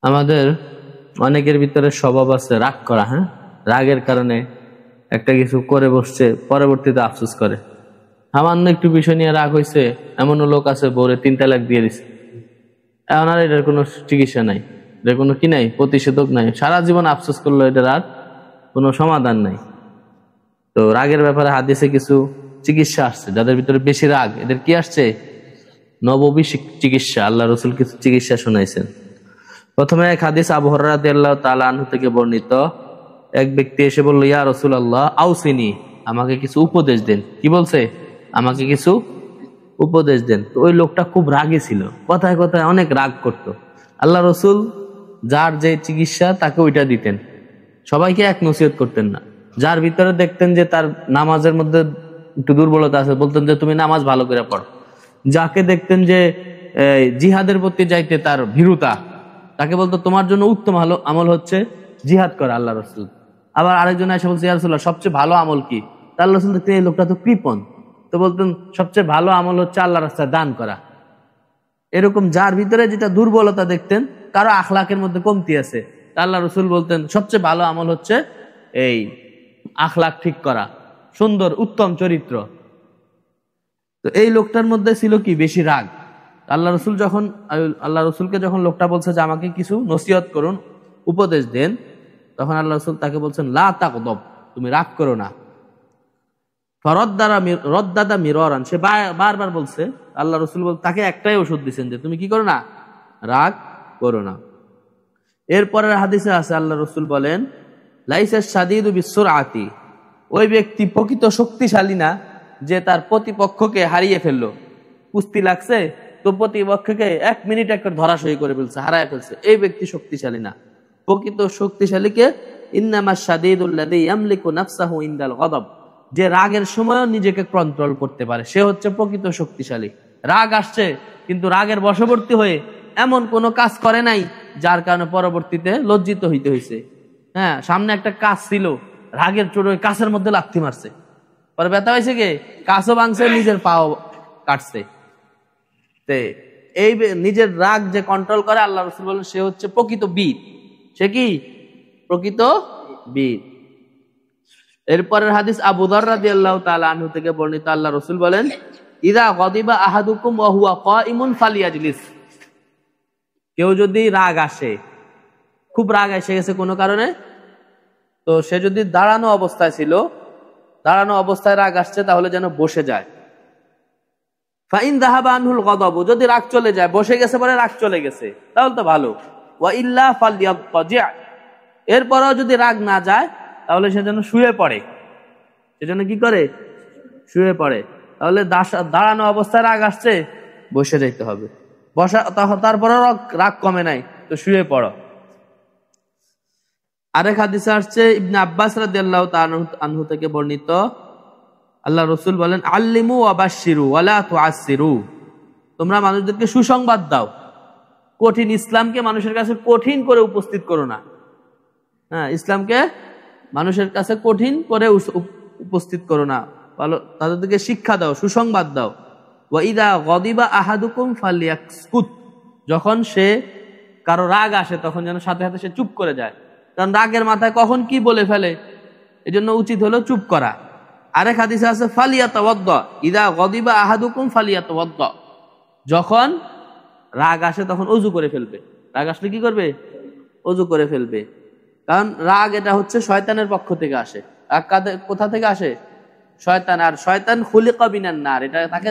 আমাদের অনেকের ভিতরে স্বভাব আছে রাগ করা। হ্যাঁ, রাগের কারণে একটা কিছু করে বসছে, পরবর্তীতে আফসোস করে। সামান্য একটু বিষয় নিয়ে রাগ হয়েছে, এমনও লোক আছে বউরে 3 তালাক দিয়ে দিছে। এখন আর এটার কোনো চিকিৎসা নাই, এটার কোনো কি নাই, প্রতিষেধক নাই। সারা জীবন আফসোস করলো, এটার আর কোনো সমাধান নাই। তো রাগের ব্যাপারে হাদিসে কিছু চিকিৎসা আসছে। যাদের ভিতরে বেশি রাগ, এদের কি আসছে? নববী চিকিৎসা। আল্লাহ রসুল কিছু চিকিৎসা শোনাইছেন। প্রথমে এক হাদিস আবু হুরায়রা রাদিয়াল্লাহু তাআলা আনহু থেকে বর্ণিত। এক ব্যক্তি এসে বলল, ইয়া রাসূলুল্লাহ আউসিনি, আমাকে কিছু উপদেশ দেন। কি বলছে? আমাকে কিছু উপদেশ দেন। তো ওই লোকটা খুব রাগী ছিল, কথায় কথায় অনেক রাগ করত। আল্লাহ রসুল যার যে চিকিৎসা তাকে ওইটা দিতেন, সবাইকে এক নসিহত করতেন না। যার ভিতরে দেখতেন যে তার নামাজের মধ্যে একটু দুর্বলতা আছে, বলতেন যে তুমি নামাজ ভালো করে পড়ো। যাকে দেখতেন যে জিহাদের প্রতি যাইতে তার ভীরুতা, তাকে বলতো তোমার জন্য উত্তম আমল হচ্ছে জিহাদ করা। আল্লাহ রসুল আবার আরেকজন এসে বলছে, ইয়া রাসূলুল্লাহ সবচেয়ে ভালো আমল কি? আল্লাহ রসুল দেখতেন এই লোকটা তো কৃপণ, তো বলতেন সবচেয়ে ভালো আমল হচ্ছে আল্লাহ রাস্তায় দান করা। এরকম যার ভিতরে যেটা দুর্বলতা দেখতেন, কারো আখলাকের মধ্যে কমতি আছে, আল্লাহ রসুল বলতেন সবচেয়ে ভালো আমল হচ্ছে এই আখলাক ঠিক করা, সুন্দর উত্তম চরিত্র। তো এই লোকটার মধ্যে ছিল কি? বেশি রাগ। আল্লাহ রসুলকে যখন লোকটা বলছে যে আমাকে কিছু নসিহত করুন, উপদেশ দেন, তখন আল্লাহ রসুল তাকে বলছেন লা তাকদব, তুমি রাগ করো না। রদ্দাদা মিরারান, সে বারবার বলছে। আল্লাহ রসুল তাকে একটাই ওষুধ দিচ্ছেন যে তুমি কি করো না? রাগ করো না। এরপরের হাদিসে আছে আল্লাহ রসুল বলেন, লাইসা শাদীদু বিসুরআতি, ওই ব্যক্তি প্রকৃত শক্তিশালী না যে তার প্রতিপক্ষকে হারিয়ে ফেললো। কুস্তি লাগছে তো প্রতিপক্ষকে 1 মিনিট একটা ধরাশয়ী করে ফেলছে, হারায় ফেলছে, এই ব্যক্তি শক্তিশালী না। প্রকৃত শক্তিশালীকে ইন্নামা শাদীদুল্লাযী ইয়ামলিকু নাফসাহু ইনদাল গযব, যে রাগের সময়ও নিজেকে কন্ট্রোল করতে পারে, সে হচ্ছে প্রকৃত শক্তিশালী। রাগ আসছে কিন্তু রাগের বশবর্তী হয়ে এমন কোনো কাজ করে নাই যার কারণে পরবর্তীতে লজ্জিত হইতে হয়েছে। হ্যাঁ, সামনে একটা কাজ ছিল, রাগের চোটে ওই কাছের মধ্যে লাথি মারছে, পরে ব্যথা হয়েছে, কে কাছও ভাঙছে, নিজের পাও কাটছে। এই নিজের রাগ যে কন্ট্রোল করে, আল্লাহ রসুল বলেন সে হচ্ছে প্রকৃত বীর। সে কি? প্রকৃত বীর। এরপরের হাদিস আবু যর রাদিয়াল্লাহু তাআলা আনহু থেকে বর্ণিত। আল্লাহ রসুল বলেন, ইযা গাদিবা আহাদুকুম ওয়া হুয়া কাইমুন ফালিয়াজলিস, কেউ যদি রাগ আসে, খুব রাগ এসে গেছে কোনো কারণে, তো সে যদি দাঁড়ানো অবস্থায় ছিল, দাঁড়ানো অবস্থায় রাগ আসছে, তাহলে যেন বসে যায়। ফাইন যাহাবা আনহুল গযব, যদি রাগ চলে যায়, বসে গেছে পরে রাগ চলে গেছে, তাহলে তো ভালো। ওয়া ইল্লা ফালইয়াতজি, এরপরও যদি রাগ না যায়, তাহলে সে যেন শুয়ে পড়ে। সেজন্য কি করে? শুয়ে পড়ে। তাহলে দাঁড়ানো অবস্থায় রাগ আসছে, বসে যেতে হবে। বসা তারপরও রাগ কমে নাই, তো শুয়ে পড়ো। আরেক হাদিসে আসছে ইবনে আব্বাস রাদিয়াল্লাহু তাআলা আনহু থেকে বর্ণিত। আল্লাহ রসুল বলেন, আল্লিমু ওয়া বাশশিরু ওয়া লা তুআসসিরু, তোমরা মানুষদেরকে সুসংবাদ দাও, কঠিন ইসলামকে মানুষের কাছে কঠিন করে উপস্থিত করো না। হ্যাঁ, ইসলামকে মানুষের কাছে কঠিন করে উপস্থিত করো না, তাদেরকে শিক্ষা দাও, সুসংবাদ দাও। ওয়া ইযা গাদিবা আহাদুকুম ফালইয়াসকুত, যখন সে কারো রাগ আসে তখন যেন সাথে সাথে সে চুপ করে যায়, কারণ রাগের মাথায় কখন কি বলে ফেলে, এজন্য উচিত হলো চুপ করা। আরেক হাদিসে আছে ফালিয়াতাওয়াদ্দা, ইযা গাদিবা আহাদুকুম ফালিয়াতাওয়াদ্দা, যখন রাগ আসে তখন ওযু করে ফেলবে। রাগ আসলে কি করবে? ওযু করে ফেলবে। কারণ রাগ এটা হচ্ছে শয়তানের পক্ষ থেকে আসে। রাগ কোথা থেকে আসে? শয়তান। আর শয়তান খুলিকা মিনান নার, এটা তাকে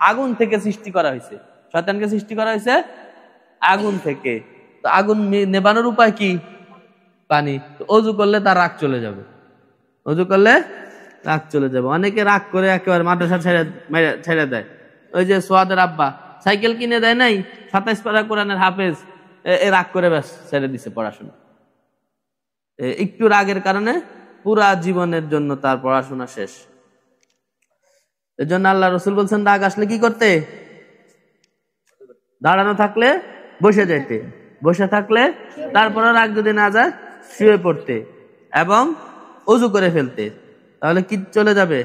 আগুন থেকে সৃষ্টি করা হয়েছে। শয়তানকে সৃষ্টি করা হয়েছে আগুন থেকে। তো আগুন নেবানোর উপায় কি? পানি। তো ওযু করলে তার রাগ চলে যাবে, ওযু করলে রাগ চলে যাবে। অনেকে রাগ করে একেবারে মাদ্রাসা ছেড়ে দেয়। ওই যে সোয়াদের আব্বা সাইকেল কিনে দেয় নাই, 27 পারা কোরআনের হাফেজ, রাগ করে ব্যাস ছেড়ে দিছে পড়াশোনা। একটু রাগের কারণে পুরা জীবনের জন্য তার পড়াশোনা শেষ। এর জন্য আল্লাহ রসুল বলছেন, রাগ আসলে কি করতে? দাঁড়ানো থাকলে বসে যাইতে, বসে থাকলে তারপরে রাগ যদি না যায় শুয়ে পড়তে এবং ওযু করে ফেলতে, তাহলে কি চলে যাবে?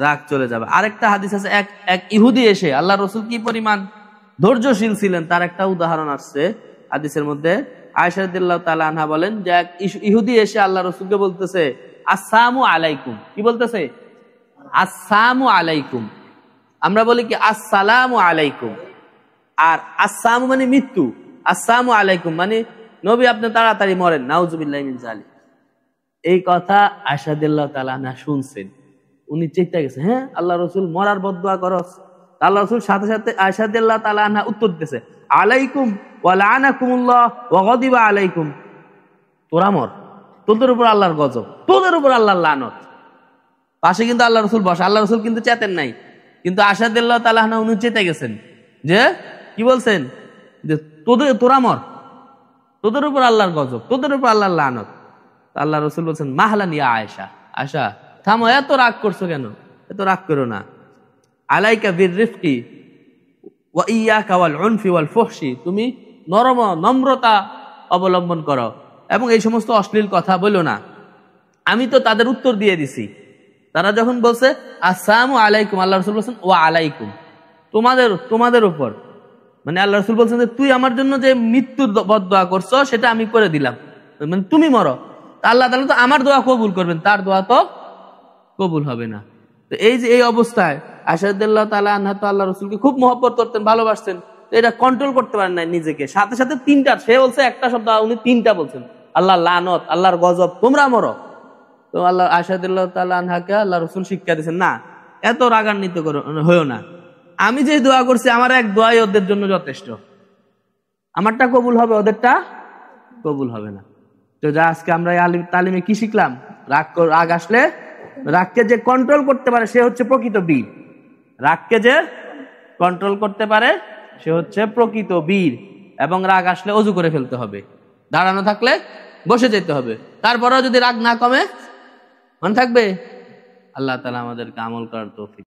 রাগ চলে যাবে। আরেকটা হাদিস আছে, এক ইহুদি এসে আল্লাহ রসুল কি পরিমাণ ধৈর্যশীল ছিলেন তার একটা উদাহরণ আসছে হাদিসের মধ্যে। আয়েশা রাদিয়াল্লাহু তাআলা আনহা বলেন যে এক ইহুদি এসে আল্লাহ রাসূলকে বলতেছে আসসালামু আলাইকুম। কি বলতেছে? আসসালামু আলাইকুম। আমরা বলি কি আসসালামু আলাইকুম, আর আসসালামু মানে মৃত্যু, আসসালামু আলাইকুম মানে নবী আপনি তাড়াতাড়ি মরেন, নাউজুবিল্লাহি মিন যালিক। এই কথা আয়েশা রাদিয়াল্লাহু তাআলা আনহা শুনছেন, উনি চেষ্টা গেছে, হ্যাঁ আল্লাহ রাসূল মরার বদদুয়া করস। আল্লাহ রাসূল সাথে সাথে আয়েশা রাদিয়াল্লাহু তাআলা আনহা উত্তর দিতেছে আলাইকুম ওয়া লানাকুমুল্লাহ ওয়া গাদিবা আলাইকুম। তোরা মর, তোদের উপর আল্লাহর গজব, তোদের উপর আল্লাহর লানত। পাশে কিন্তু আল্লাহ রাসূল বসে, আল্লাহ রাসূল কিন্তু চেতেন নাই, কিন্তু আয়েশা রাদিয়াল্লাহু তাআলা আনহা উনি চেতে গেছেন যে কি বলছেন যে তোরা মর, তোদের উপর আল্লাহর গজব, তোদের উপর আল্লাহর লানত। আল্লাহ রাসূল বলছেন মাহলান ইয়া আয়েশা, আয়েশা থামো, এত রাগ করছো কেন, এত রাগ করো না। আলাইকা বিররিফকি ওয়া ইয়াকা ওয়াল উনফি ওয়াল ফুহশি, তুমি নম্রতা অবলম্বন করো এবং এই সমস্ত অশ্লীল কথা বলো না। আমি তো তাদের উত্তর দিয়ে দিছি, তারা যখন বলছে আসসালামু আলাইকুম, আল্লাহ রাসূল বলছেন ওয়া আলাইকুম, তোমাদের উপর, মানে আল্লাহ রাসূল বলছেন যে তুই আমার জন্য যে মৃত্যুর বদদুয়া করছো সেটা আমি করে দিলাম, মানে তুমি মরো। আল্লাহ তাআলা তো আমার দোয়া কবুল করবেন, তার দোয়া তো কবুল হবে না। তো এই যে এই অবস্থায় আয়েশা রাদিয়াল্লাহু তাআলা আনহা তো আল্লাহ রাসূলকে খুব মহব্বত করতেন, ভালোবাসতেন, এটা কন্ট্রোল করতে পারেন না নিজেকে। সাথে সাথে তিনটা, সে বলছে একটা শব্দ, উনি তিনটা বলছেন, আল্লাহর লানত, আল্লাহর গজব, তোমরা মরো। তো আল্লাহ আয়েশা রাদিয়াল্লাহু তাআলা আনহাকে আল্লাহ রাসূল শিক্ষা দিয়েছেন, না এত রাগান্বিত হইও না, আমি যে দোয়া করছি আমার এক দোয়াই ওদের জন্য যথেষ্ট, আমারটা কবুল হবে, ওদেরটা কবুল হবে না। তো যা আজকে আমরা তালিমে কি শিখলাম, রাগ আসলে রাগকে যে কন্ট্রোল করতে পারে সে হচ্ছে প্রকৃত বীর। রাগকে যে কন্ট্রোল করতে পারে সে হচ্ছে প্রকৃত বীর। এবং রাগ আসলে ওযু করে ফেলতে হবে, দাঁড়ানো থাকলে বসে যেতে হবে, তারপরেও যদি রাগ না কমে মনে থাকবে। আল্লাহ তাআলা আমাদেরকে আমল করার তৌফিক